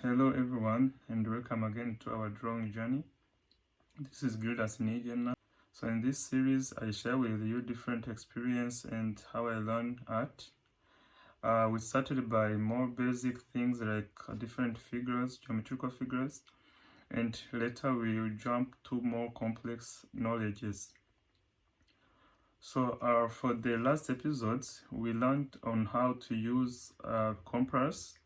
Hello everyone, and welcome again to our drawing journey. This is Gildas Nidiana. So in this series I share with you different experience and how I learned art. We started by more basic things like different figures, geometrical figures, and later we will jump to more complex knowledges. So for the last episodes we learned on how to use compass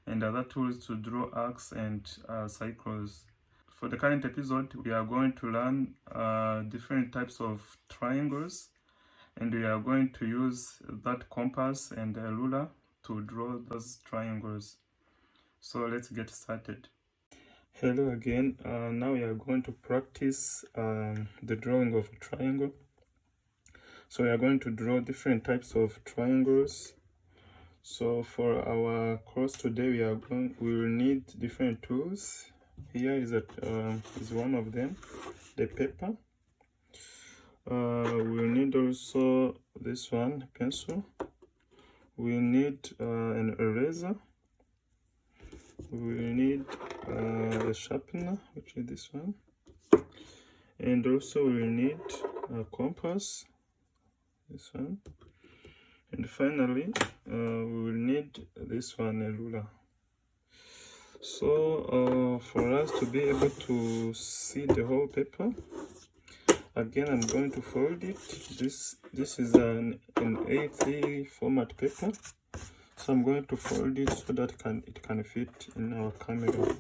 and other tools to draw arcs and circles. For the current episode, we are going to learn different types of triangles, and we are going to use that compass and a ruler to draw those triangles. So let's get started. Hello again. Now we are going to practice the drawing of a triangle. So we are going to draw different types of triangles. So for our course today, we will need different tools. Here is one of them, the paper. We'll need also this one, pencil. We'll need an eraser. We'll need a sharpener, which is this one. And also we'll need a compass, this one. And finally, we will need this one, a ruler. So for us to be able to see the whole paper, again I'm going to fold it. This is an A3 format paper, so I'm going to fold it so that it can fit in our camera.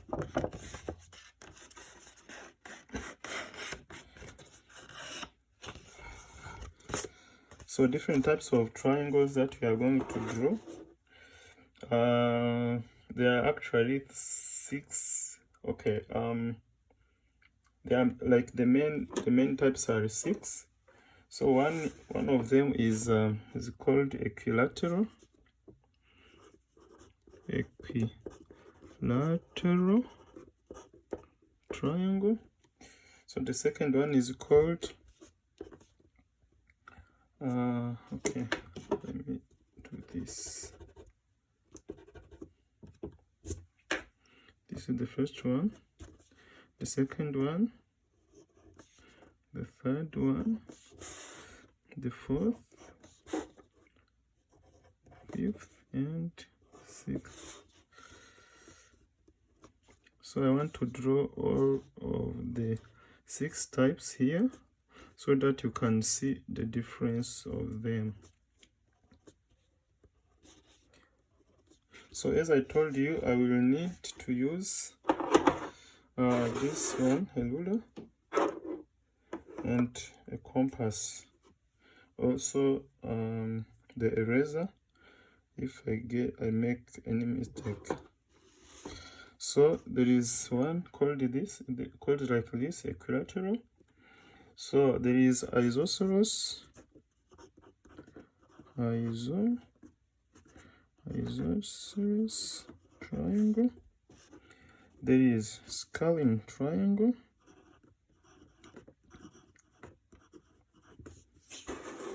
So different types of triangles that we are going to draw. There are actually 6. Okay, they are like the main types are 6. So one of them is called equilateral triangle. So the second one is called okay, let me do this. This is the first one, the second one, the third one, the fourth, fifth, and sixth. So I want to draw all of the 6 types here so that you can see the difference of them. So as I told you, I will need to use this one, a ruler, and a compass. Also the eraser if I make any mistake. So there is one called like this, equilateral. So there is isosceles triangle. There is scaling triangle.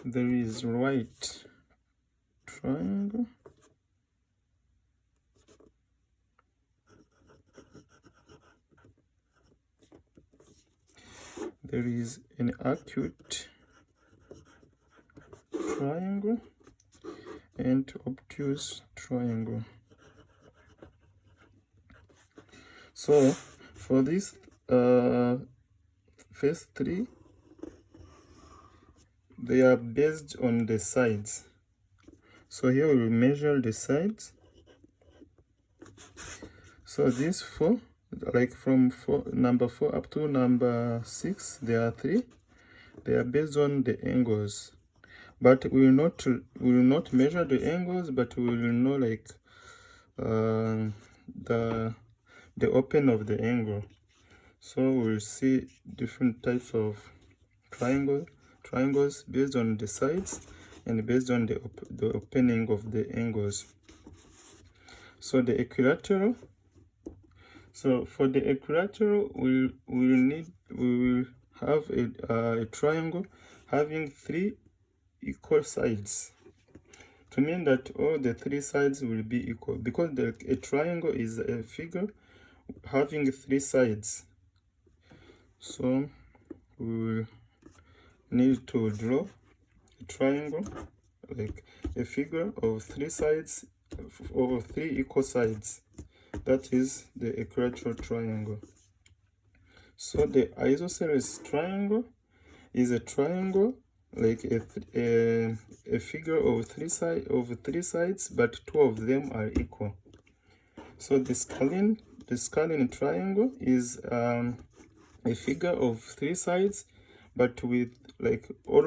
There is right triangle. There is an acute triangle and obtuse triangle. So for these first 3, they are based on the sides. So here we will measure the sides. So these 4, like from number 4 up to number 6, there are 3. They are based on the angles, but we will not measure the angles, but we will know like the open of the angle. So we'll see different types of triangles based on the sides and based on the opening of the angles. So the equilateral. So for the equilateral, we will have a triangle having 3 equal sides. to mean that all the three sides will be equal, because a triangle is a figure having three sides. So we will need to draw a triangle, like a figure of three sides, or three equal sides. That is the equilateral triangle. So the isosceles triangle is a triangle like a figure of three sides, but two of them are equal. So the scalene triangle is a figure of three sides, but with like all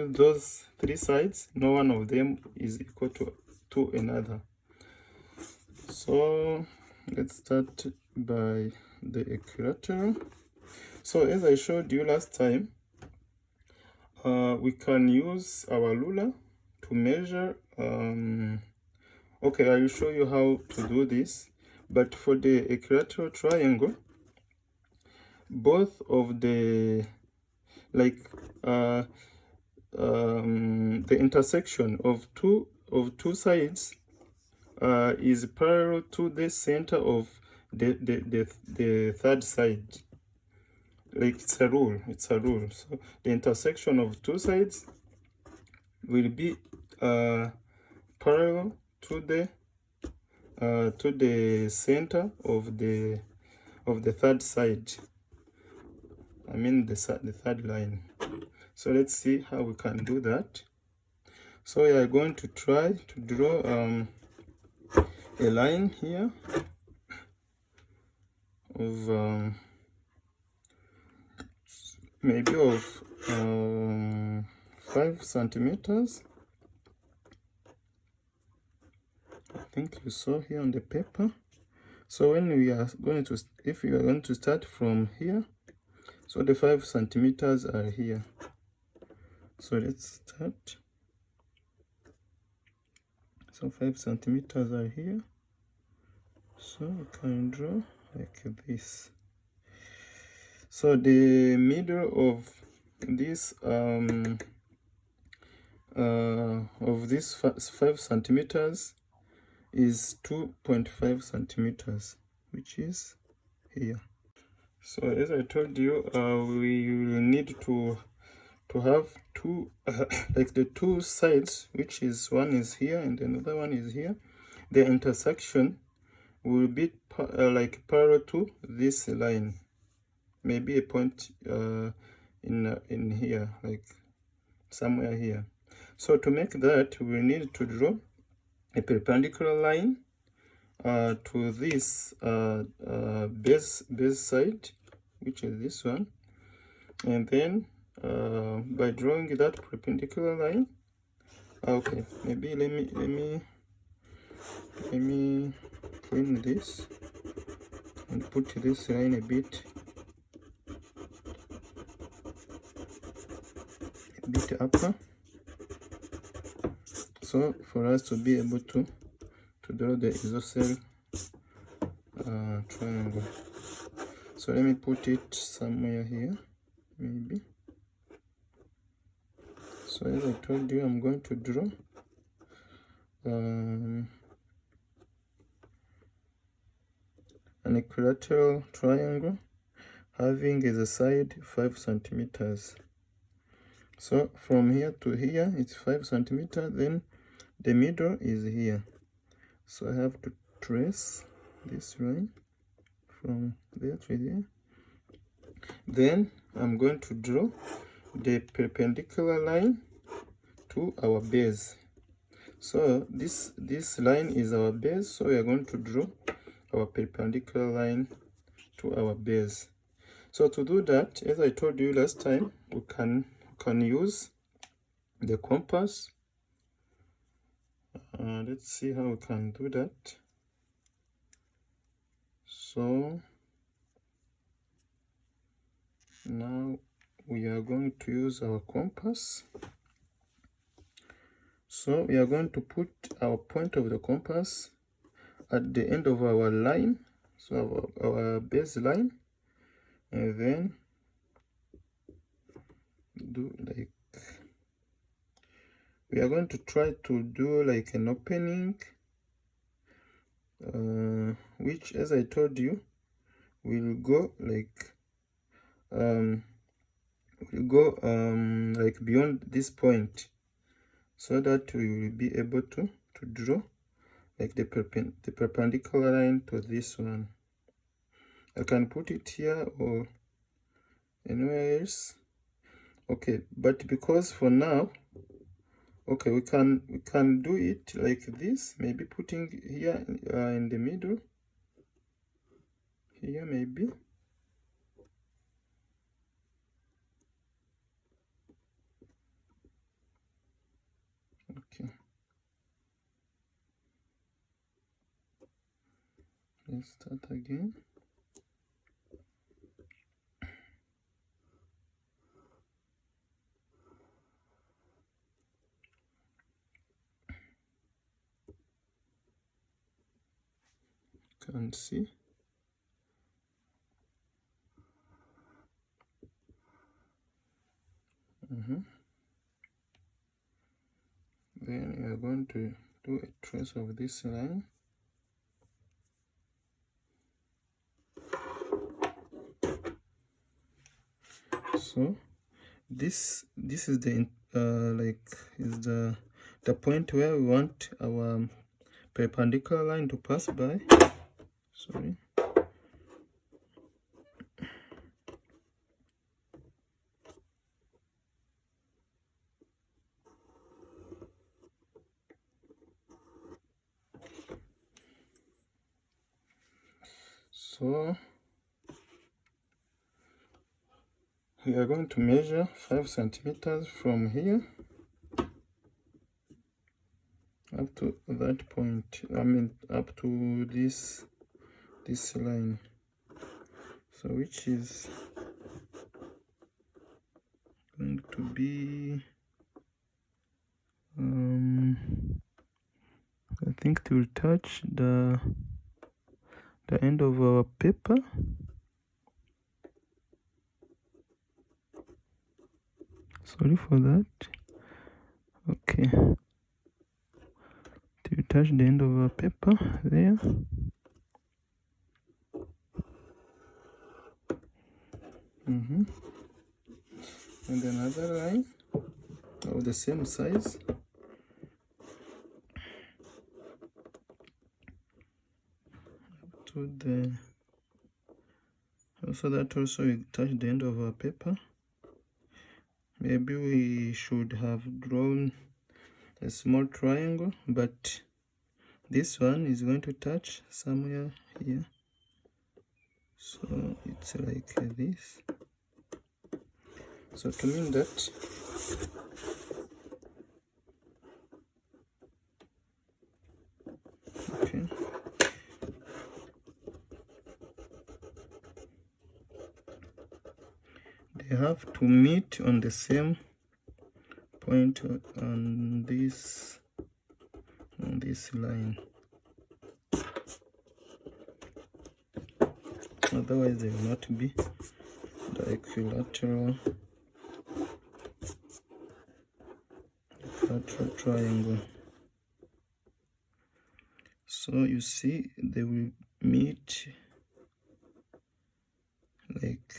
those three sides, no one of them is equal to another. So let's start by the equilateral. So as I showed you last time, we can use our ruler to measure. Okay, I will show you how to do this. But for the equilateral triangle, both of the the intersection of two sides is parallel to the center of the third side. Like it's a rule. So the intersection of two sides will be parallel to the center of the third side. I mean the third line. So let's see how we can do that. So we are going to try to draw a line here of maybe of 5 centimeters. I think you saw here on the paper. So when we are going to, if we are going to start from here, so the 5 centimeters are here. So let's start. So 5 centimeters are here. So we can draw like this. So the middle of this 5 centimeters is 2.5 centimeters, which is here. So as I told you, we will need to have two like the two sides, which is one is here and another one is here. The intersection will be like parallel to this line, maybe a point in here, like somewhere here. So to make that, we need to draw a perpendicular line to this base side, which is this one, and then by drawing that perpendicular line, okay, maybe let me clean this and put this line a bit upper, so for us to be able to draw the isosceles triangle. So let me put it somewhere here, maybe. So as I told you, I'm going to draw an equilateral triangle having as a side 5 centimeters. So from here to here it's 5 centimeters, then the middle is here. So I have to trace this line from there to there. Then I'm going to draw the perpendicular line to our base. So this line is our base, so we are going to draw our perpendicular line to our base. So to do that, as I told you last time, we can use the compass. Let's see how we can do that. So now we are going to use our compass. So we are going to put our point of the compass at the end of our line, so our base line, and then do like we are going to try to do like an opening, which, as I told you, will go like like beyond this point, so that we will be able to draw like the perpendicular line to this one. I can put it here or anywhere else. Okay, but because for now, okay, we can do it like this, maybe putting here in the middle here, maybe. Okay, let's start again. Can see. Then we are going to do a trace of this line. So this is the is the point where we want our perpendicular line to pass by. Sorry. So we are going to measure 5 centimeters from here up to that point. I mean, up to this line. So which is going to be I think it will touch the end of our paper. Sorry for that. Okay, it will touch the end of our paper there. And another line of the same size. To the also that also will touch the end of our paper. Maybe we should have drawn a small triangle, but this one is going to touch somewhere here, so it's like this. So to mean that okay, they have to meet on the same point on this line, otherwise they will not be the equilateral triangle. So you see they will meet like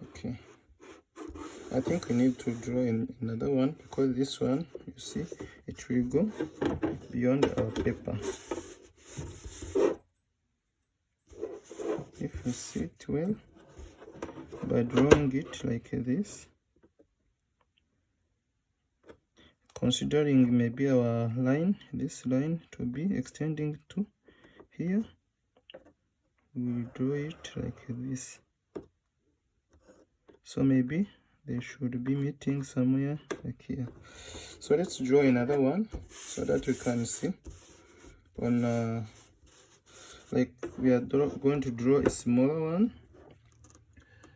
okay, I think we need to draw in another one, because this one, you see, it will go beyond our paper. If you see it well, by drawing it like this, considering maybe our line, this line, to be extending to here, we draw it like this. So maybe they should be meeting somewhere like here. So let's draw another one so that we can see on like we are going to draw a smaller one,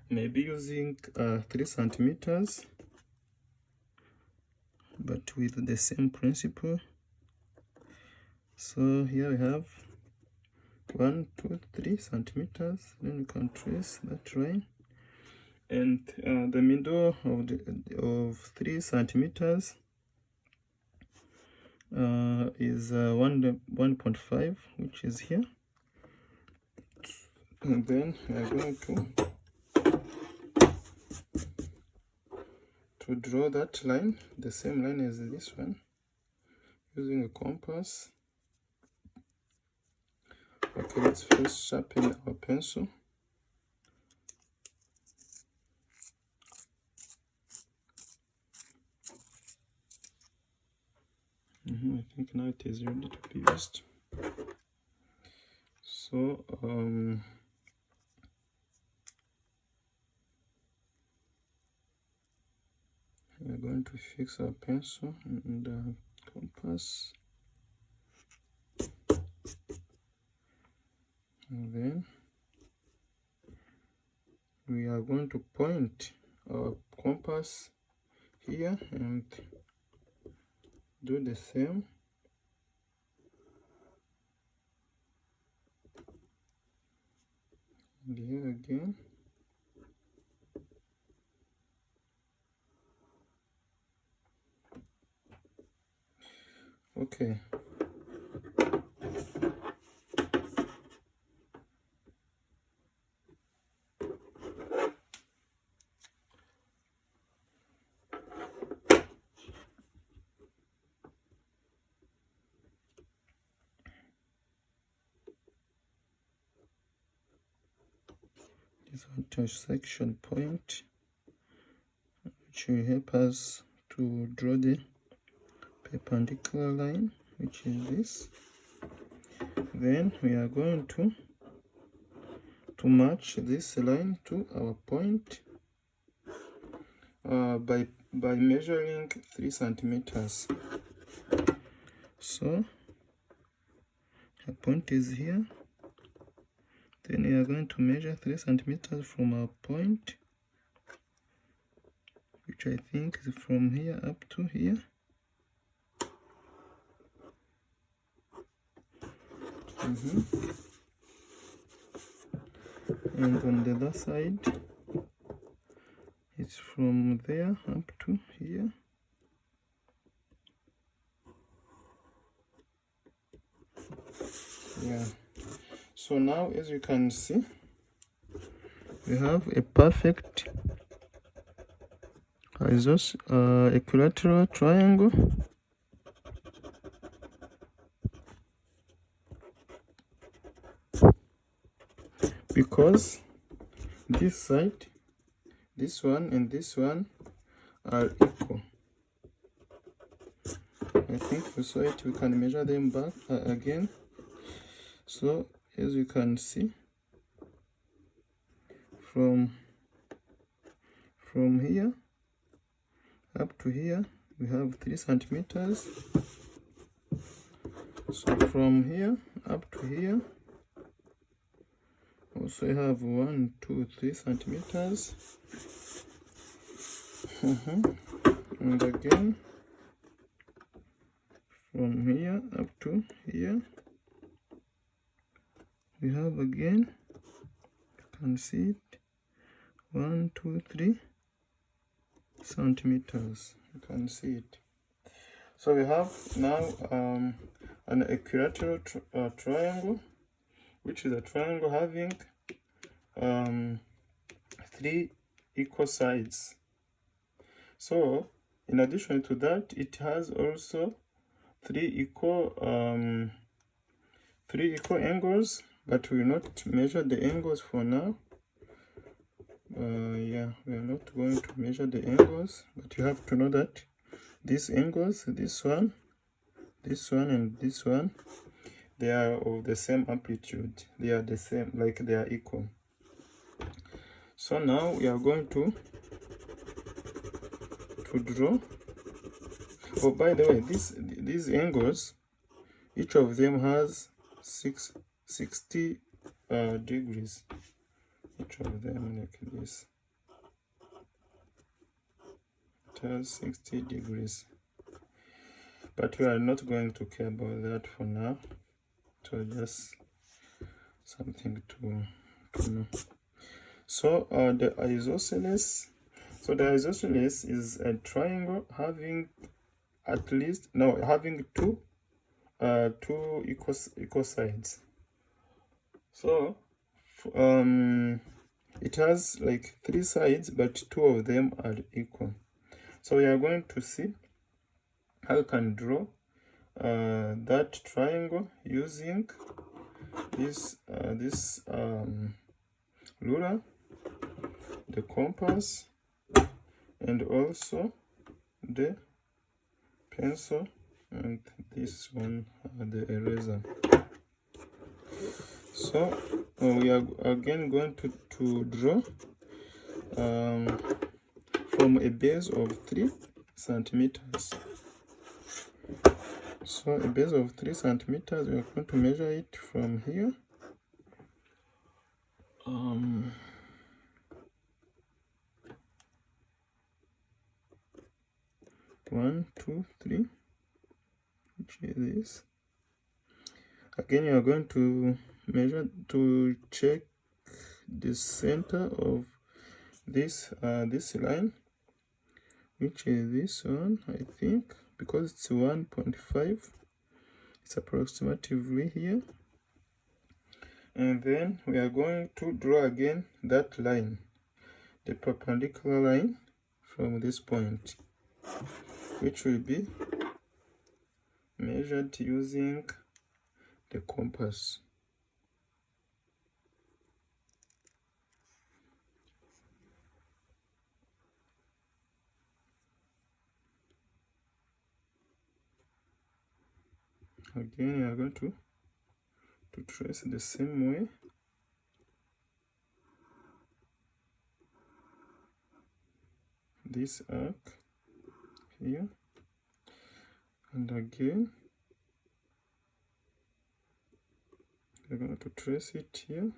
maybe using 3 centimeters, but with the same principle. So here we have 1, 2, 3 centimeters. Then we can trace that line. and the middle of 3 centimeters is 1.5, which is here, and then we are going to draw that line, the same line as this one, using a compass. Okay, let's first sharpen our pencil. I think now it is ready to be used. So we're going to fix our pencil and the compass, and then we are going to point our compass here and do the same. And here again. Okay. This intersection point, which will help us to draw the perpendicular line, which is this. Then we are going to match this line to our point by measuring 3 centimeters. So our point is here. Then we are going to measure 3 centimeters from our point, which I think is from here up to here. And on the other side, it's from there up to here. Yeah. So now, as you can see, we have a perfect equilateral triangle. Because this side, this one and this one are equal. I think we saw it. We can measure them back again. So as you can see, from here up to here we have 3 centimeters. So from here up to here also we have 1, 2, 3 centimeters. And again from here up to here we have again, you can see it, 1, 2, 3 centimeters. You can see it. So we have now an equilateral triangle, which is a triangle having 3 equal sides. So in addition to that, it has also 3 equal angles, but we will not measure the angles for now. Yeah, we are not going to measure the angles, but you have to know that these angles, this one, and this one, they are of the same amplitude. They are the same, like they are equal. So now we are going to draw. Oh, by the way, these angles, each of them has 60 degrees. Each of them like this. It has 60 degrees. But we are not going to care about that for now. So just something to know. So the isosceles, is a triangle having at least having two equal sides. So it has like 3 sides, but 2 of them are equal. So we are going to see how you can draw that triangle using this ruler, the compass, and also the pencil, and this one, the eraser. So we are again going to draw from a base of 3 centimeters. So a base of 3 centimeters, we are going to measure it from here. 1, 2, 3, which is this. Again, you are going to measure to check the center of this line, which is this one, I think, because it's 1.5. It's approximately here. And then we are going to draw again that line, the perpendicular line from this point, which will be measured using the compass. Again, you are going to trace the same way. This arc here, and again we're going to trace it here.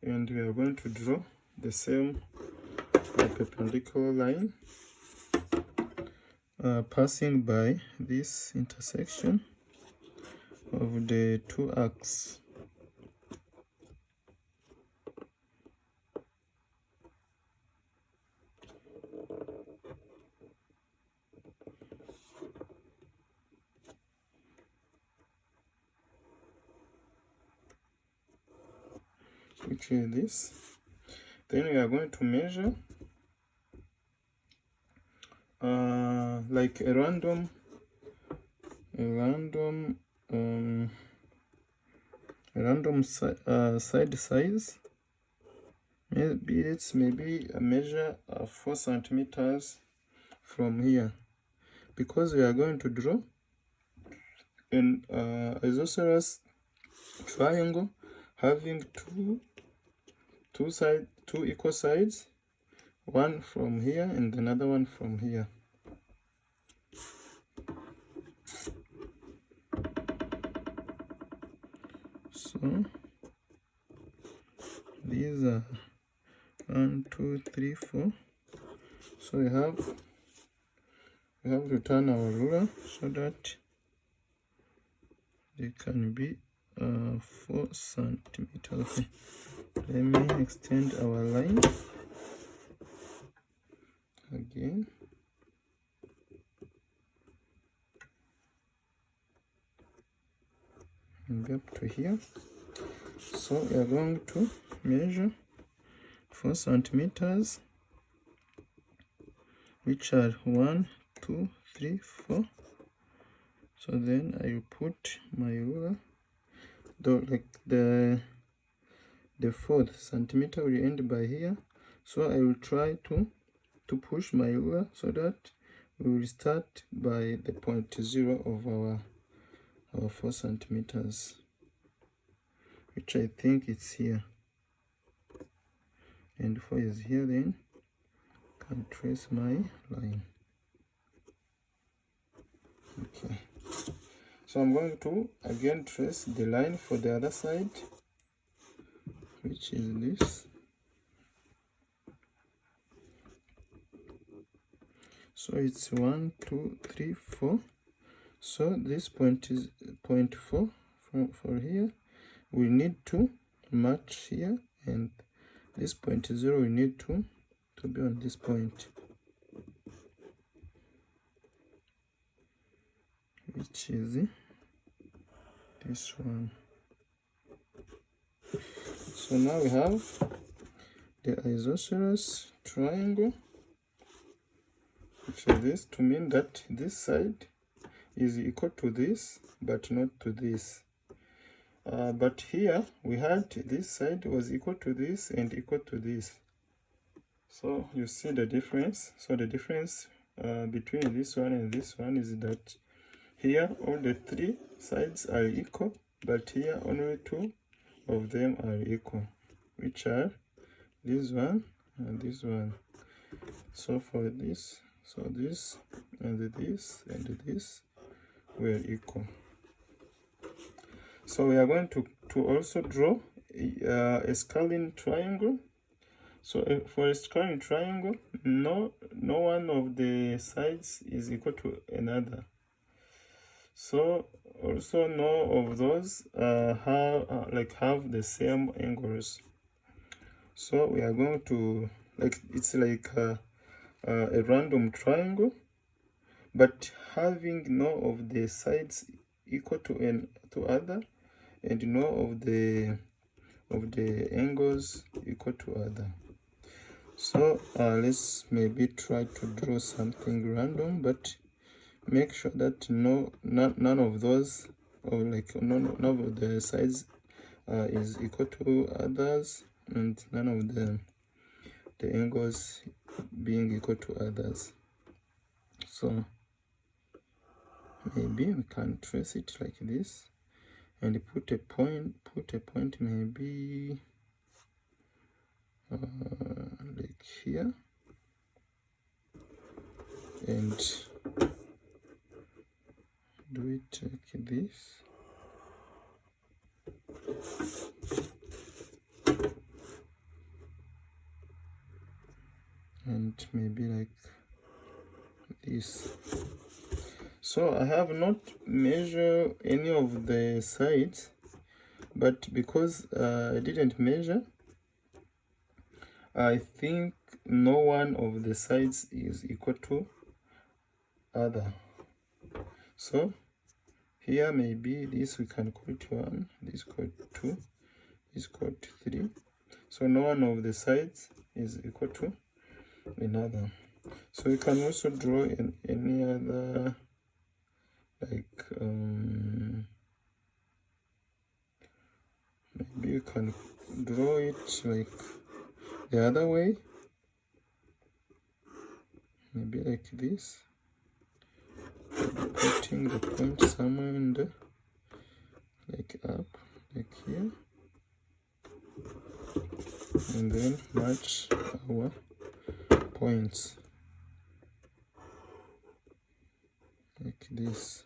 And we are going to draw the same perpendicular line passing by this intersection of the 2 arcs. Which is this. Then we are going to measure like a random side size. Maybe a measure 4 centimeters from here, because we are going to draw an isosceles triangle having two equal sides, one from here and another one from here. So these are 1, 2, 3, 4. So we have to turn our ruler so that they can be 4 centimeters. Okay. Let me extend our line again. And up to here. So we are going to measure 4 centimeters, which are 1, 2, 3, 4. So then I will put my ruler, though like the 4th centimeter will end by here. So I will try to push my ruler so that we will start by the point 0 of our 4 centimeters, which I think it's here, and 4 is here. Then I can trace my line. Okay, so I'm going to again trace the line for the other side, which is this. So it's 1, 2, 3, 4. So this point is 0.4 for here. We need to match here, and this 0.0 we need to be on this point, which is this one. So now we have the isosceles triangle. So this to mean that this side is equal to this, but not to this. But here we had this side was equal to this and equal to this. So you see the difference. So the difference between this one and this one is that here all the three sides are equal, but here only two of them are equal, which are this one and this one. So for this, so this and this were equal. So we are going to also draw a scaling triangle. So for a scaling triangle, no one of the sides is equal to another. So also no of those have the same angles. So we are going to it's like a random triangle, but having no of the sides equal to other, and no of the angles equal to other. So let's maybe try to draw something random, but make sure that none of those, or none of the sides is equal to others, and none of the angles being equal to others. So maybe we can trace it like this and put a point maybe like here, and do it like this. And maybe like this. So I have not measured any of the sides, but because I didn't measure, I think no one of the sides is equal to other. So here maybe this we can call it 1, this call it 2, this call it 3. So no one of the sides is equal to another. So you can also draw in any other, like maybe you can draw it like the other way, maybe like this, putting the point somewhere in the, like up, like here, and then match our points like this.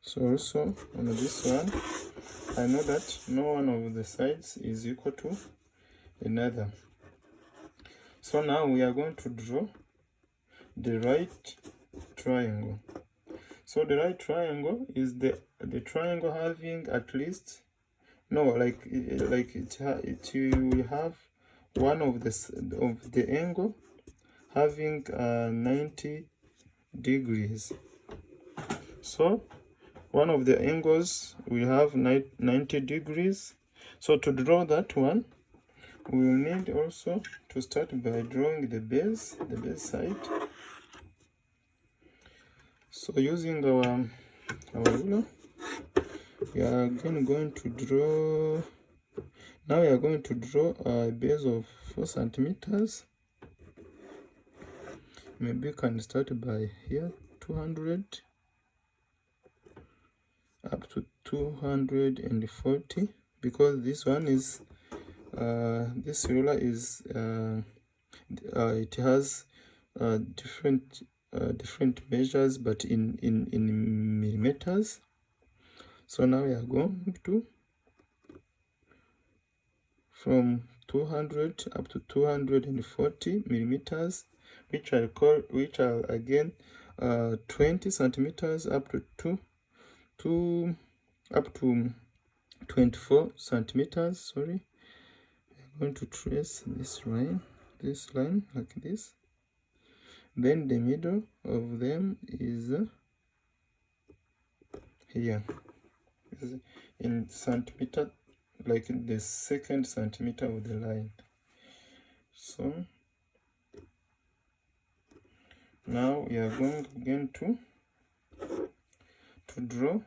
So also on this one, I know that no one of the sides is equal to another. So now we are going to draw the right triangle. So the right triangle is the triangle having at least, no, like it will have one of the angle having 90 degrees. So one of the angles will have 90 degrees. So to draw that one, we will need also to start by drawing the base side. So using our ruler, we are again going to draw. Now we are going to draw a base of 4 centimeters. Maybe you can start by here 200 up to 240, because this one is this ruler is it has different measures, but in millimeters. So now we are going to from 200 up to 240 millimeters, which I'll again 20 centimeters up to up to 24 centimeters. Sorry, I'm going to trace this line like this. Then the middle of them is here, is in centimeter, like the second centimeter of the line. So now we are going again to draw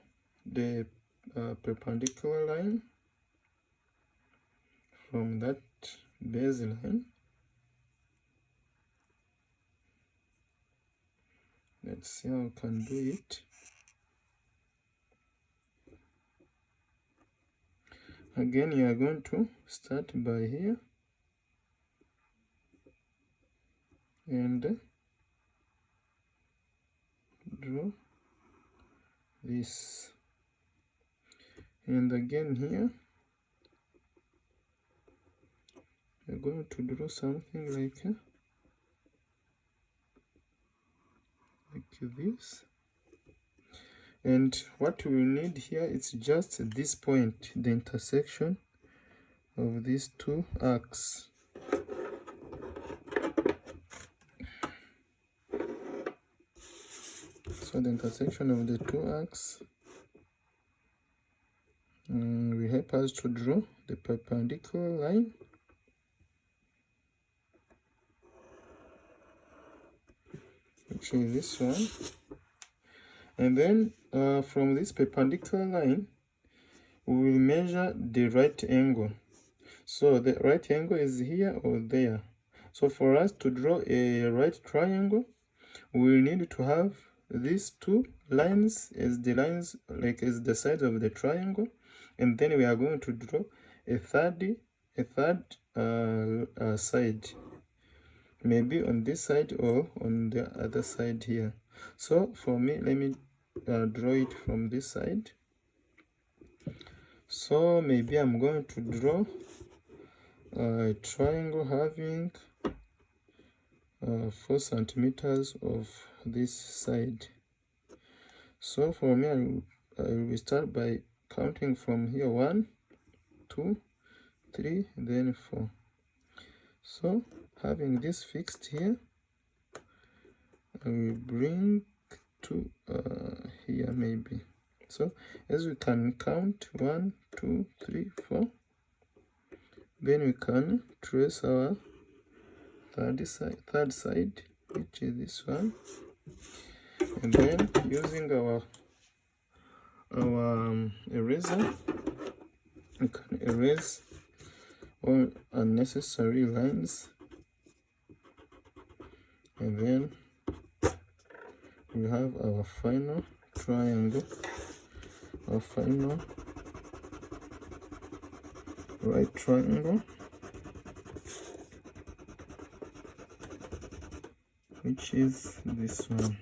the perpendicular line from that baseline. Let's see how we can do it. Again, you are going to start by here and draw this, and again here you're going to draw something like this. And what we need here is just this point, the intersection of these two arcs. So the intersection of the two arcs will help us to draw the perpendicular line. Which is this one. And then from this perpendicular line, we will measure the right angle. So the right angle is here or there. So for us to draw a right triangle, we will need to have these two lines as the lines, like as the sides of the triangle, and then we are going to draw a third side, maybe on this side or on the other side here. So for me, let me draw it from this side. So maybe I'm going to draw a triangle having 4 centimeters of this side. So for me, I will start by counting from here: 1, 2, 3, then 4. So having this fixed here, I will bring to here maybe. So as we can count 1, 2, 3, 4, then we can trace our third side, which is this one, and then using our eraser, we can erase all unnecessary lines, and then we have our final triangle, our final right triangle, which is this one.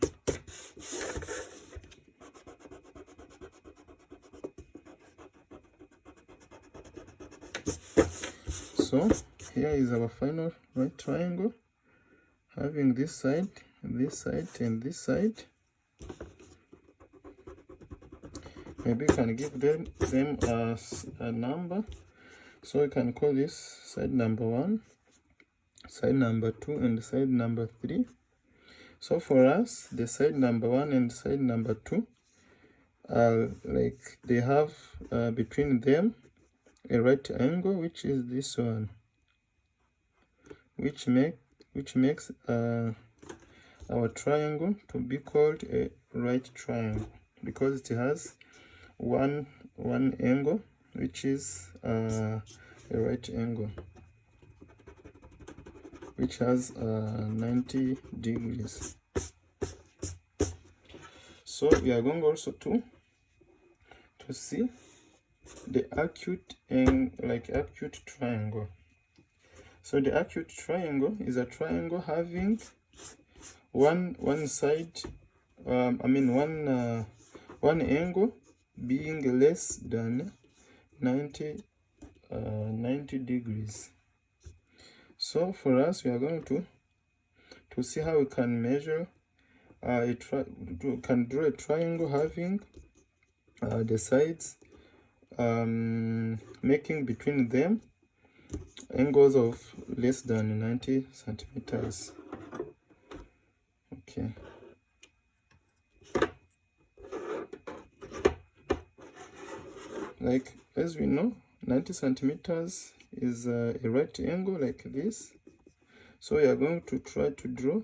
So here is our final right triangle, having this side, and this side. Maybe you can give them a number. So we can call this side number 1, side number 2, and side number 3. So for us, the side number 1 and side number 2 are like they have between them a right angle, which is this one, which makes our triangle to be called a right triangle, because it has one angle, which is a right angle, which has 90 degrees. So we are going also to see the acute triangle. So the acute triangle is a triangle having one side, one angle being less than 90 degrees. So for us, we are going to see how we can measure can draw a triangle having the sides making between them angles of less than 90 centimeters. Okay. Like, as we know, 90 centimeters is a right angle like this. So we are going to try to draw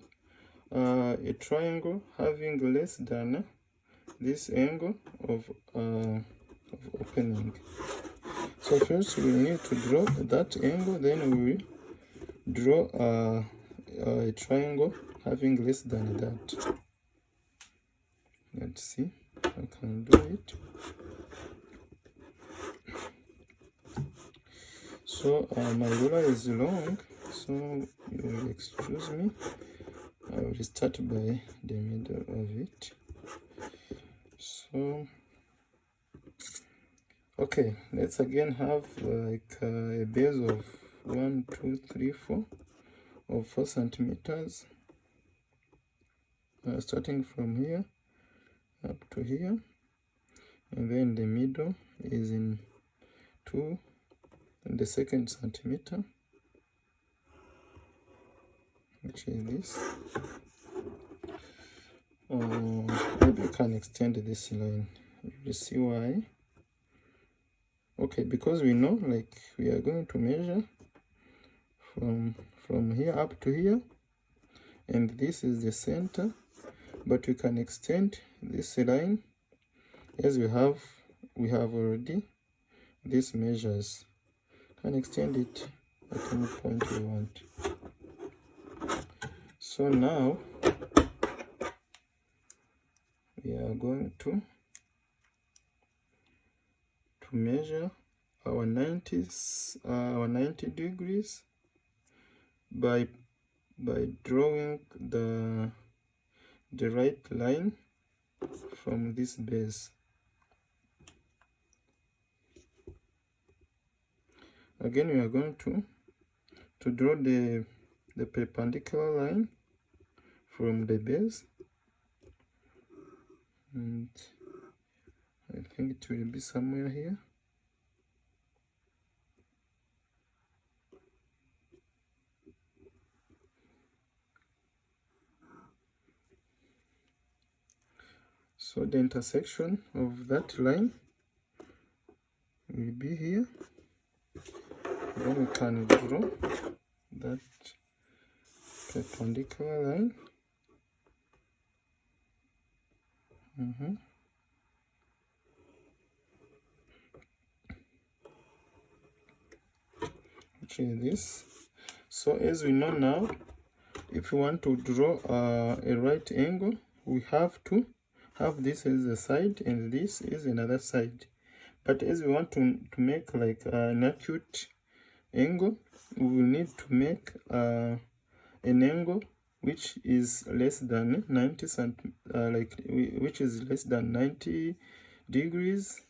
a triangle having less than this angle of opening. So first we need to draw that angle, then we will draw a triangle having less than that. Let's see if I can do it. So my ruler is long, so you will excuse me. I will start by the middle of it. So okay, let's again have like a base of 1, 2, 3, 4 of 4 centimeters, starting from here up to here, and then the middle is in 2 and the second centimeter, which is this. Maybe you can extend this line. You see why? Okay, because we know, like, we are going to measure from here up to here, and this is the center, but we can extend this line as we have already these measures. Can extend it at any point we want. So now we are going to measure our 90 degrees by drawing the right line from this base. Again, we are going to draw the perpendicular line from the base, and I think it will be somewhere here. So the intersection of that line will be here. Then we can draw that perpendicular line. Which is this. So as we know now, if we want to draw a right angle, we have to have this as a side and this is another side. But as we want to make like an acute angle, we will need to make an angle which is less than 90 which is less than 90 degrees,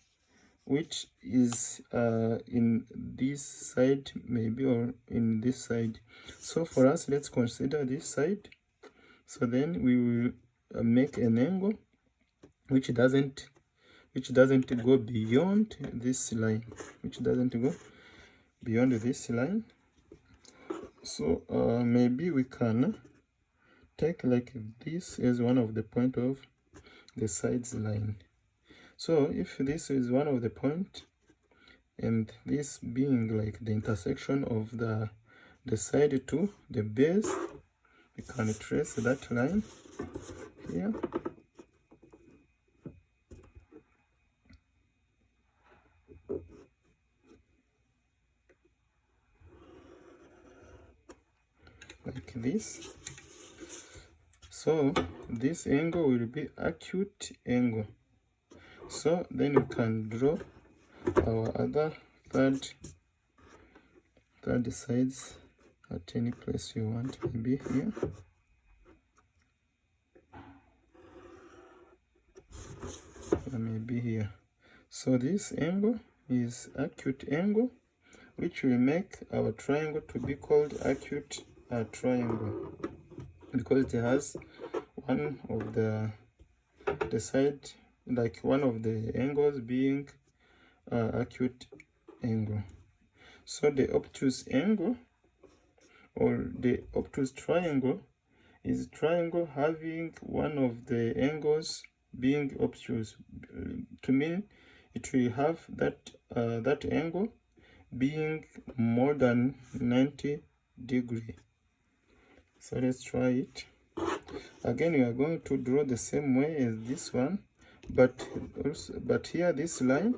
which is in this side maybe, or in this side. So for us, let's consider this side. So then we will make an angle which doesn't go beyond this line, So maybe we can take like this as one of the point of the sides line. So if this is one of the point, and this being like the intersection of the side to the base, we can trace that line here. Like this. So this angle will be acute angle. So then you can draw our other third sides at any place you want, maybe here. Or maybe here. So this angle is acute angle, which will make our triangle to be called acute triangle, because it has one of the side, like one of the angles being acute angle. So the obtuse angle or the obtuse triangle is triangle having one of the angles being obtuse. To mean it will have that angle being more than 90 degree. So let's try it. Again, we are going to draw the same way as this one, but here this line,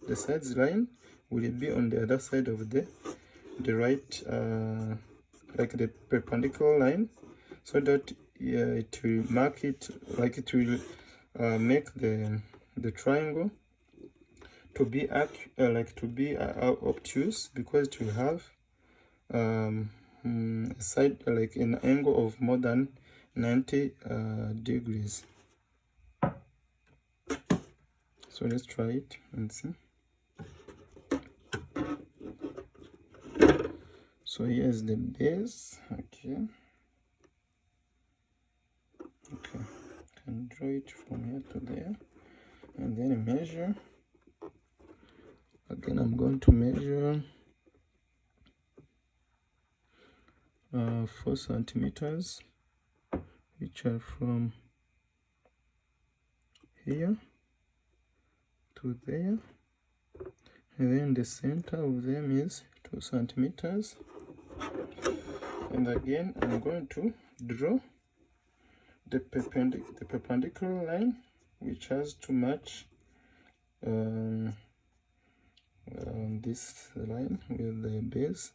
the sides line, will be on the other side of the right, like the perpendicular line, so that it will mark it, like it will make the triangle to be obtuse, because it will have a side, like an angle of more than 90 degrees. So let's try it and see. So here's the base. Okay, can draw it from here to there, and then measure. Again, I'm going to measure 4 centimeters, which are from here to there, and then the center of them is 2 centimeters. And again, I'm going to draw the perpendicular line, which has to match this line with the base.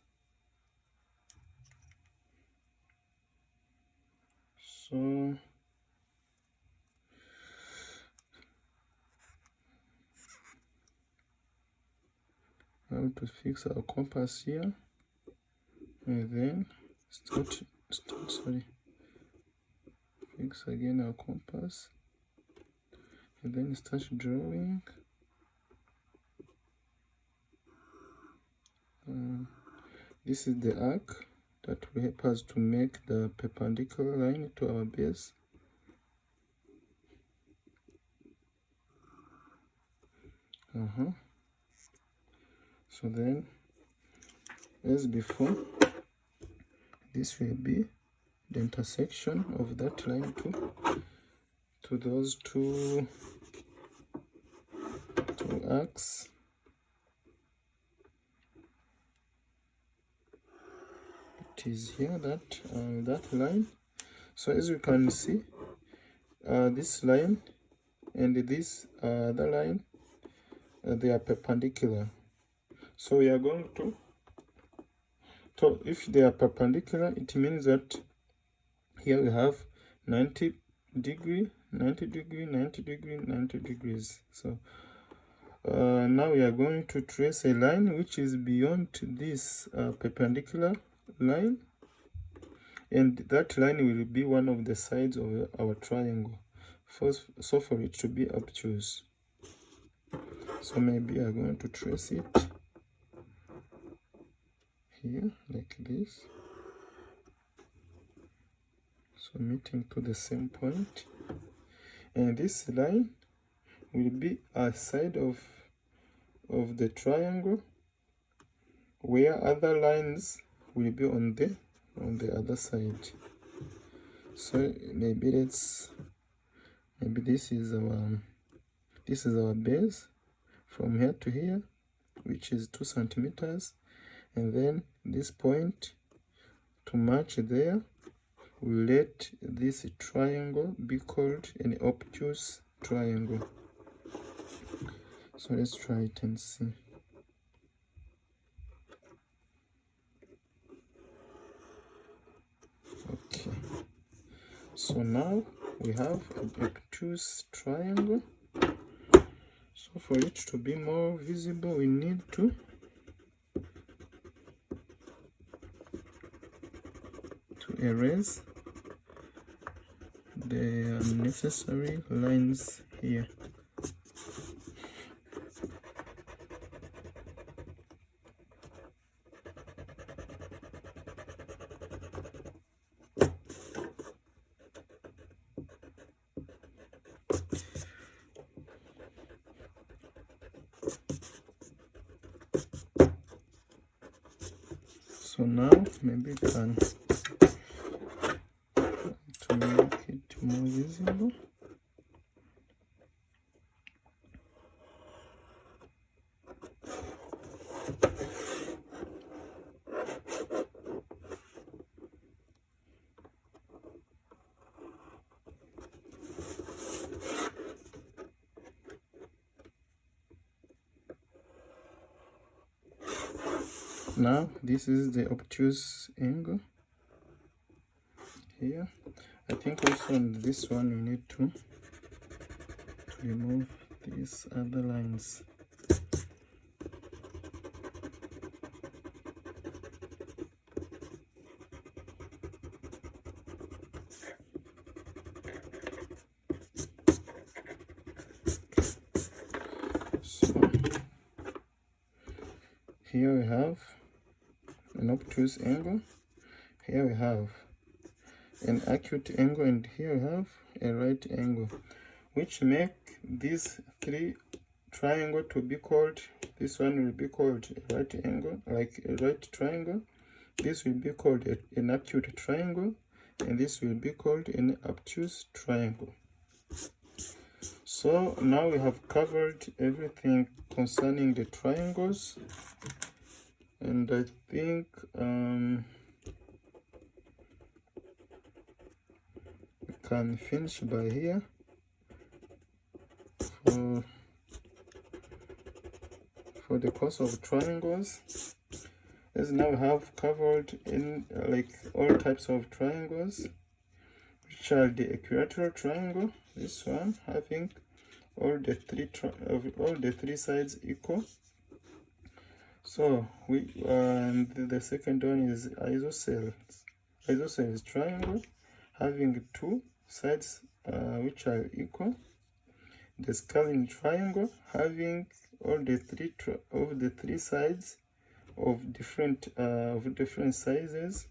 So I have to fix our compass here, and then fix again our compass, and then start drawing. This is the arc that will help us to make the perpendicular line to our base. So then, as before, this will be the intersection of that line to those two arcs. It is here, that line. So as you can see, this line and this other line, they are perpendicular. So we are going to, so if they are perpendicular, it means that here we have 90 degree, 90 degree, 90 degree, 90 degrees. So now we are going to trace a line which is beyond this perpendicular line, and that line will be one of the sides of our triangle. So for it to be obtuse, so maybe I'm going to trace it here like this, so meeting to the same point, and this line will be a side of the triangle, where other lines will be on the other side. So maybe this is our base from here to here, which is 2 centimeters, and then this point to match there, we let this triangle be called an obtuse triangle. So let's try it and see. Okay, so now we have an obtuse triangle. So for it to be more visible, we need to erase the unnecessary lines here. now maybe we can to make it more visible. Now this is the obtuse angle here. I think also on this one we need to remove these other lines. So here we have an obtuse angle, here we have an acute angle, and here we have a right angle, which make these three triangle to be called, this one will be called a right angle, like a right triangle, this will be called an acute triangle, and this will be called an obtuse triangle. So now we have covered everything concerning the triangles, and I think we can finish by here for the course of triangles. As now we have covered in like all types of triangles, which are the equilateral triangle, this one having all the three sides equal. So we and the second one is isosceles triangle having two sides which are equal. The scalene triangle having all the three sides of different sizes.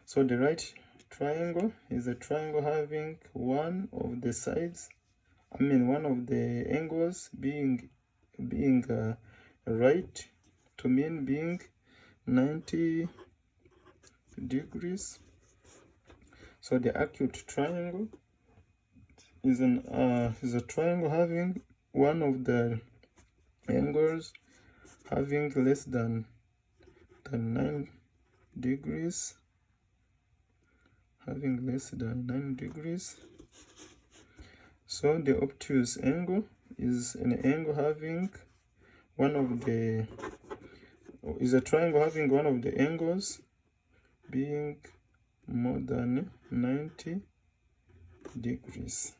So the right triangle is a triangle having one of the sides, one of the angles being right, to mean being 90 degrees. So the acute triangle is a triangle having one of the angles having less than 9 degrees, So the obtuse angle is an angle having a triangle having one of the angles being more than 90 degrees.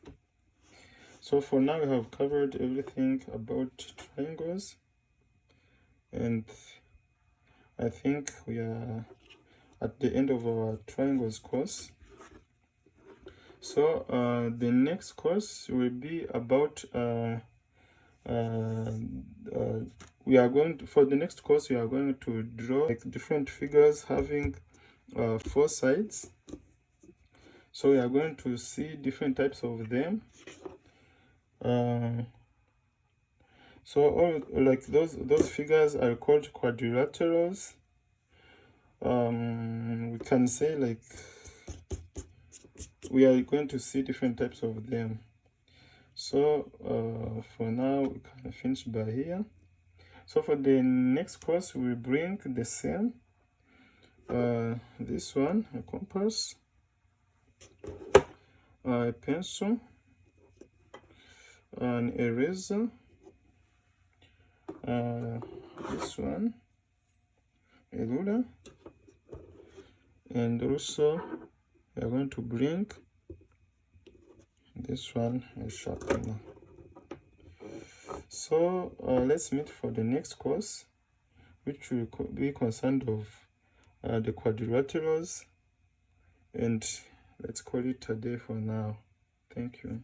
So for now we have covered everything about triangles, and I think we are at the end of our triangles course. So the next course will be about for the next course we are going to draw like different figures having 4 sides. So we are going to see different types of them. So all like those figures are called quadrilaterals. We can say like we are going to see different types of them. So for now we can finish by here. So for the next course we'll bring the same, this one, a compass, a pencil, an eraser, this one, a ruler, and also we are going to bring this one, a sharpener. So let's meet for the next course, which will be concerned of the quadrilaterals, and let's call it a day for now. Thank you.